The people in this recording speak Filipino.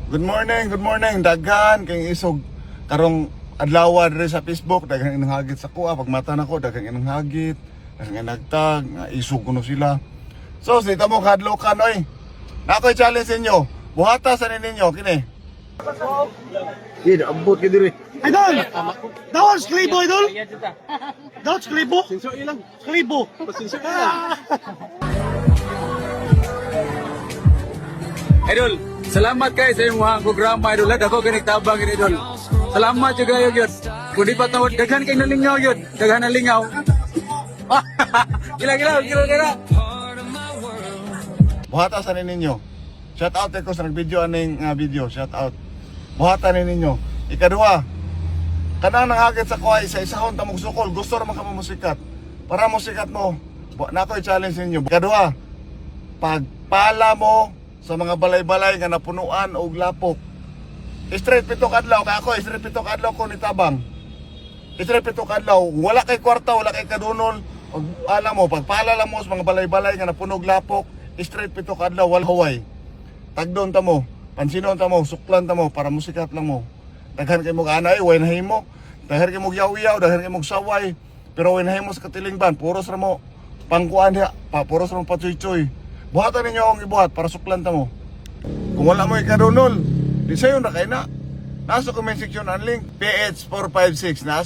Good morning. Daghan kay isog karong adlaw diri sa Facebook, daghan inang hagit sa kuha pagmata nako, daghan inang hagit, daghan nagtag, nga isog kuno sila. So, sita mo kadlokan oy. Nakoy challenge inyo. Buhata sa ninyo kini. Iya, abot ka diri. Idol! Dawan sklibo, idol! Dawan sklibo? Sinso ilang? Sklibo. Idol, salamat kay sa imong programa idol. Ako kinigtabang idol. Salamat juga yun. Kung di pa tawad, daghan kay nalingaw yun. Daghan nalingaw. Gila. Buhata sa ninyo. Shout out ko sa nag-video aning video. Shout out. Buhata ninyo. Ikaduha, kanang nanghagit sa kuha isa-isahon tamog sukol. Gusto ra man ka musikat. Para mo sikat mo. Nakoy challenge ninyo. Ikaduha, pagpala mo sa mga balay-balay nga napunuan og lapok. Straight pitok adlaw kay ako, straight pitok adlaw ko ni tabang. Straight pitok adlaw, wala kay kwarta, wala kay kadunol. Og alam mo, pagpala lang mo sa mga balay-balay nga napunog lapok, straight pitok adlaw wal huway. Tagdon ta mo, pansinon ta mo, suklan ta mo para musikat lang mo. Daghan kay mo anay, way nahimo. Daghan kay mo yaw-yaw, daghan kay mo saway. Pero way nahimo sa katilingban, puros ra mo pangkuan diha, puros ra mo patsuy-tsuy. Buhatan ninyo akong ibuhat para suklan ta mo. Kung wala mo ikadunol, di sayo na kay na. Nasa comment section ang link, PH456. Nasa